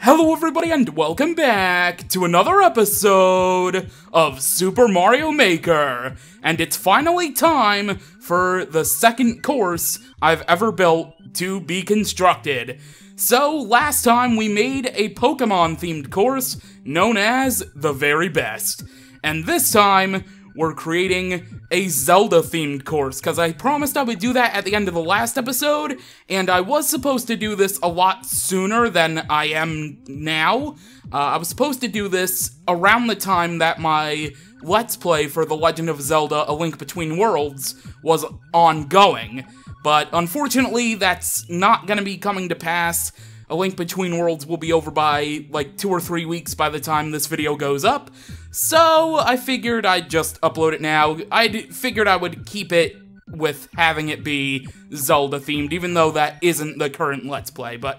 Hello everybody and welcome back to another episode of Super Mario Maker. And it's finally time for the second course I've ever built to be constructed. So last time we made a Pokemon themed course known as The Very Best. And this time we're creating a Zelda themed course, because I promised I would do that at the end of the last episode, and I was supposed to do this a lot sooner than I am now. I was supposed to do this around the time that my Let's Play for The Legend of Zelda: A Link Between Worlds was ongoing, but unfortunately that's not gonna be coming to pass. A Link Between Worlds will be over by like 2 or 3 weeks by the time this video goes up, so I figured I'd just upload it now. I figured I would keep it with having it be Zelda themed, even though that isn't the current Let's Play, but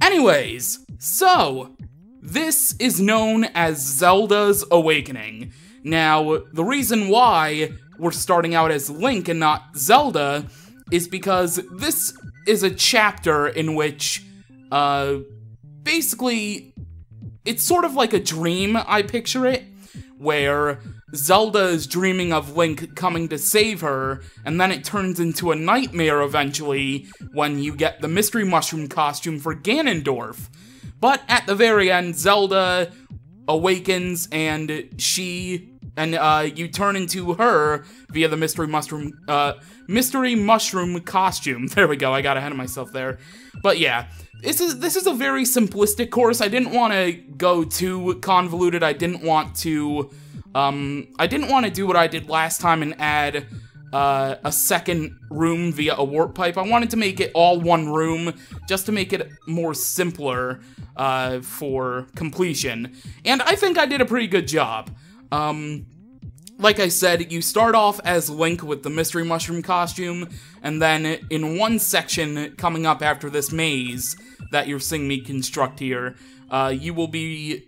anyways, so this is known as Zelda's Awakening. Now, the reason why we're starting out as Link and not Zelda is because this is a chapter in which basically, it's sort of like a dream, I picture it, where Zelda is dreaming of Link coming to save her, and then it turns into a nightmare eventually when you get the Mystery Mushroom costume for Ganondorf. But at the very end, Zelda awakens, and you turn into her via the Mystery Mushroom costume. There we go, I got ahead of myself there. But yeah, this is a very simplistic course. I didn't want to go too convoluted. I didn't want to do what I did last time and add a second room via a warp pipe. I wanted to make it all one room, just to make it more simpler for completion. And I think I did a pretty good job. Like I said, you start off as Link with the Mystery Mushroom costume, and then in one section coming up after this maze that you're seeing me construct here, you will be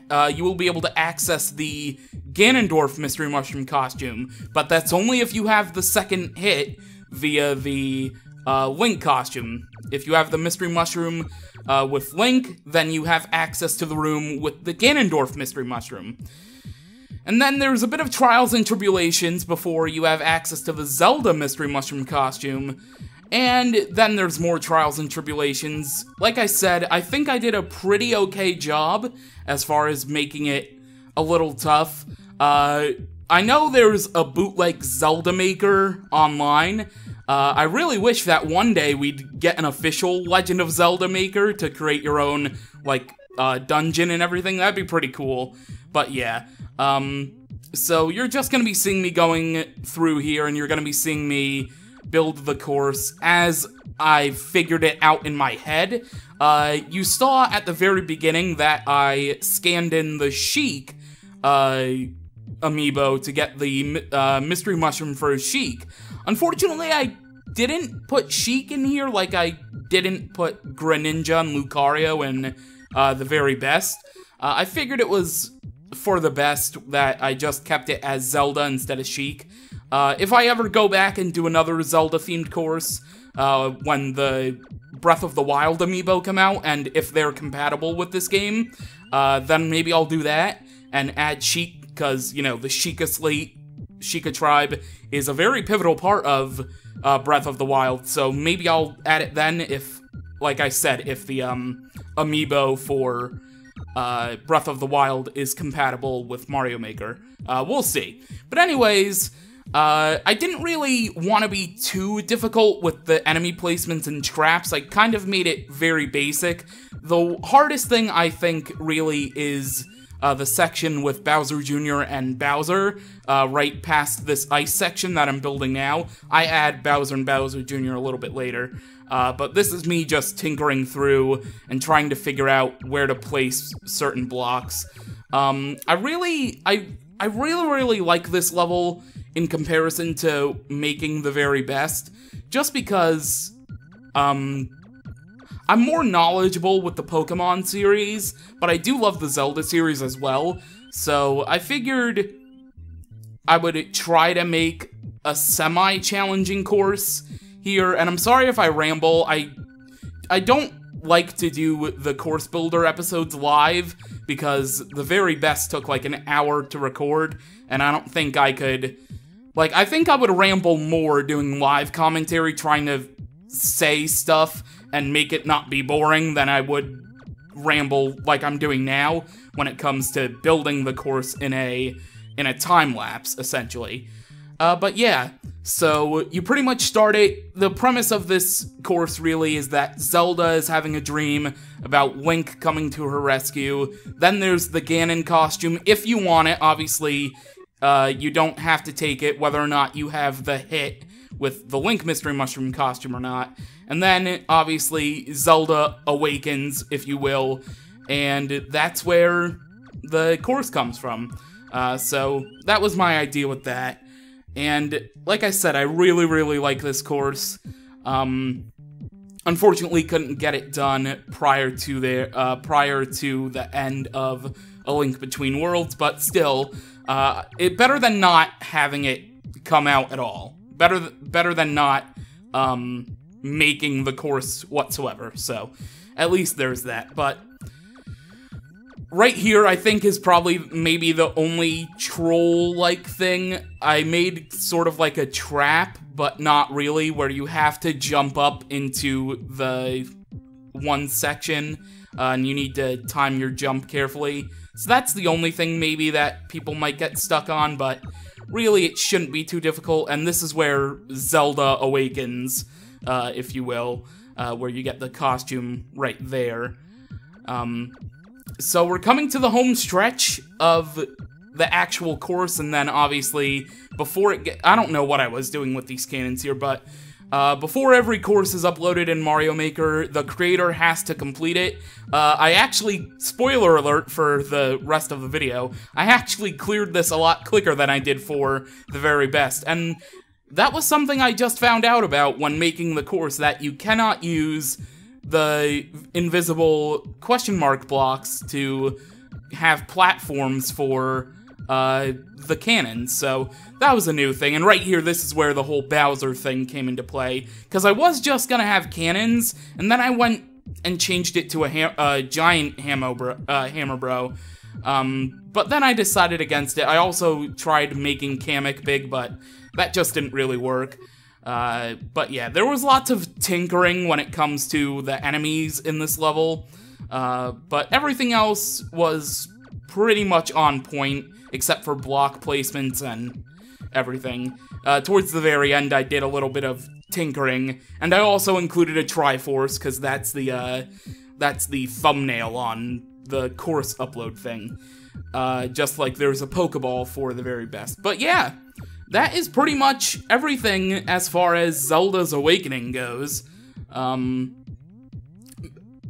able to access the Ganondorf Mystery Mushroom costume, but that's only if you have the second hit via the Link costume. If you have the Mystery Mushroom with Link, then you have access to the room with the Ganondorf Mystery Mushroom. And then there's a bit of trials and tribulations before you have access to the Zelda Mystery Mushroom costume, and then there's more trials and tribulations. Like I said, I think I did a pretty okay job as far as making it a little tough. I know there's a bootleg Zelda Maker online. I really wish that one day we'd get an official Legend of Zelda Maker to create your own, like, dungeon and everything. That'd be pretty cool. But yeah, so you're just gonna be seeing me going through here, and you're gonna be seeing me build the course as I figured it out in my head. You saw at the very beginning that I scanned in the Sheik amiibo to get the Mystery Mushroom for Sheik. Unfortunately, I didn't put Sheik in here, like I didn't put Greninja and Lucario in The Very Best. I figured it was for the best that I just kept it as Zelda instead of Sheik. If I ever go back and do another Zelda-themed course, when the Breath of the Wild amiibo come out, and if they're compatible with this game, then maybe I'll do that, and add Sheik, because, you know, the Sheikah tribe is a very pivotal part of Breath of the Wild, so maybe I'll add it then if, like I said, if the amiibo for Breath of the Wild is compatible with Mario Maker. We'll see. But anyways, I didn't really want to be too difficult with the enemy placements and traps. I kind of made it very basic. The hardest thing, I think, really is the section with Bowser Jr. and Bowser, right past this ice section that I'm building now. I add Bowser and Bowser Jr. a little bit later. But this is me just tinkering through and trying to figure out where to place certain blocks. I really like this level in comparison to making The Very Best, just because I'm more knowledgeable with the Pokemon series, but I do love the Zelda series as well, so I figured I would try to make a semi-challenging course here, and I'm sorry if I ramble. I don't like to do the course builder episodes live, because the very best took like an hour to record, and I don't think I could... Like, I think I would ramble more doing live commentary, trying to say stuff and make it not be boring, than I would ramble like I'm doing now when it comes to building the course in a time lapse, essentially. But yeah, so you pretty much start it. The premise of this course really is that Zelda is having a dream about Link coming to her rescue. Then there's the Ganon costume. If you want it, obviously, you don't have to take it, whether or not you have the hit with the Link Mystery Mushroom costume or not. And then, obviously, Zelda awakens, if you will, and that's where the course comes from. So that was my idea with that. And like I said, I really, really like this course. Unfortunately, couldn't get it done prior to the end of A Link Between Worlds, but still, it better than not having it come out at all. Better than not making the course whatsoever. So at least there's that. But right here, I think, is probably maybe the only troll-like thing. I made sort of like a trap, but not really, where you have to jump up into the one section, and you need to time your jump carefully. So that's the only thing maybe that people might get stuck on, but really it shouldn't be too difficult, and this is where Zelda awakens, if you will, where you get the costume right there. So we're coming to the home stretch of the actual course, and then obviously, before it I don't know what I was doing with these cannons here, but before every course is uploaded in Mario Maker, the creator has to complete it. I actually, spoiler alert for the rest of the video, I actually cleared this a lot quicker than I did for the very best, and that was something I just found out about when making the course, that you cannot use the invisible question mark blocks to have platforms for the cannons, so that was a new thing. And right here, this is where the whole Bowser thing came into play, because I was just gonna have cannons, and then I went and changed it to a giant hammer bro. But then I decided against it. I also tried making Kamek big, but that just didn't really work. But yeah, there was lots of tinkering when it comes to the enemies in this level, but everything else was pretty much on point, except for block placements and everything. Towards the very end, I did a little bit of tinkering, and I also included a Triforce, because that's the thumbnail on the course upload thing. Just like there's a Pokeball for the very best. But yeah, that is pretty much everything as far as Zelda's Awakening goes. I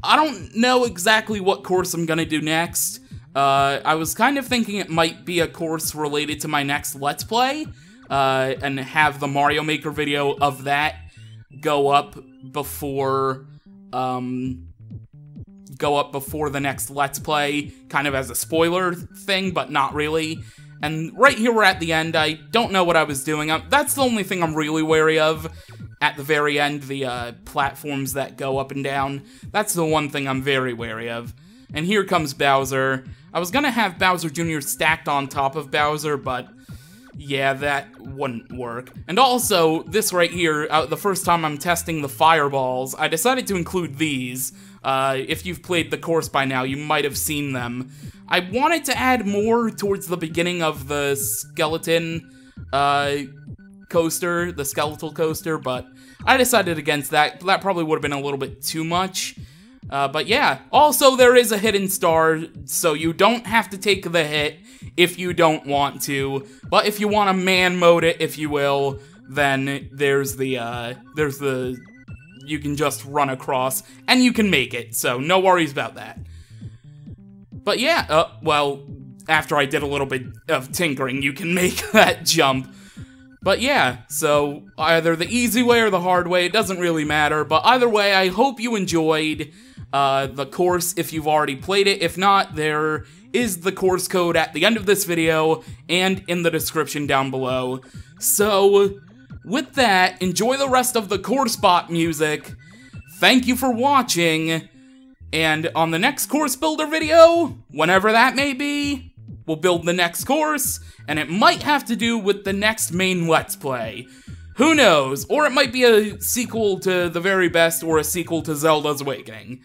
don't know exactly what course I'm gonna do next. I was kind of thinking it might be a course related to my next Let's Play, and have the Mario Maker video of that go up before the next Let's Play, kind of as a spoiler thing, but not really. And right here we're at the end. I don't know what I was doing. That's the only thing I'm really wary of. At the very end, the platforms that go up and down. That's the one thing I'm very wary of. And here comes Bowser. I was gonna have Bowser Jr. stacked on top of Bowser, but yeah, that wouldn't work. And also, this right here, the first time I'm testing the fireballs, I decided to include these. If you've played the course by now, you might have seen them. I wanted to add more towards the beginning of the skeleton coaster, the skeletal coaster, but I decided against that. That probably would have been a little bit too much. But yeah, also there is a hidden star, so you don't have to take the hit if you don't want to. But if you want to man mode it, if you will, then there's the you can just run across, and you can make it, so no worries about that. But yeah, well, after I did a little bit of tinkering, you can make that jump. But yeah, so either the easy way or the hard way, it doesn't really matter. But either way, I hope you enjoyed the course if you've already played it. If not, there is the course code at the end of this video and in the description down below. So, with that, enjoy the rest of the course bot music. Thank you for watching. And on the next course builder video, whenever that may be, we'll build the next course, and it might have to do with the next main Let's Play. Who knows? Or it might be a sequel to The Very Best or a sequel to Zelda's Awakening.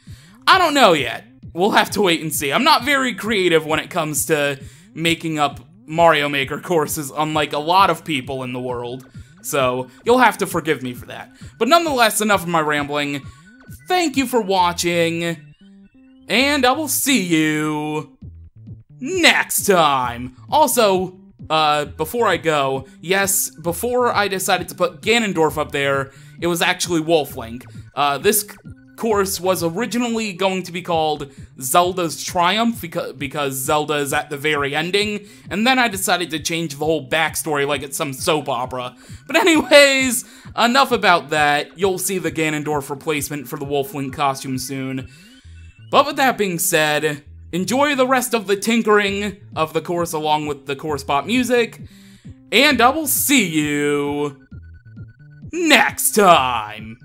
I don't know yet. We'll have to wait and see. I'm not very creative when it comes to making up Mario Maker courses, unlike a lot of people in the world. So, you'll have to forgive me for that. But nonetheless, enough of my rambling. Thank you for watching, and I will see you next time. Also, before I go, yes, before I decided to put Ganondorf up there, it was actually Wolflink. This course was originally going to be called Zelda's Triumph, because Zelda is at the very ending, and then I decided to change the whole backstory like it's some soap opera. But anyways, enough about that. You'll see the Ganondorf replacement for the Wolflink costume soon. But with that being said, enjoy the rest of the tinkering of the course along with the course bot music, and I will see you next time!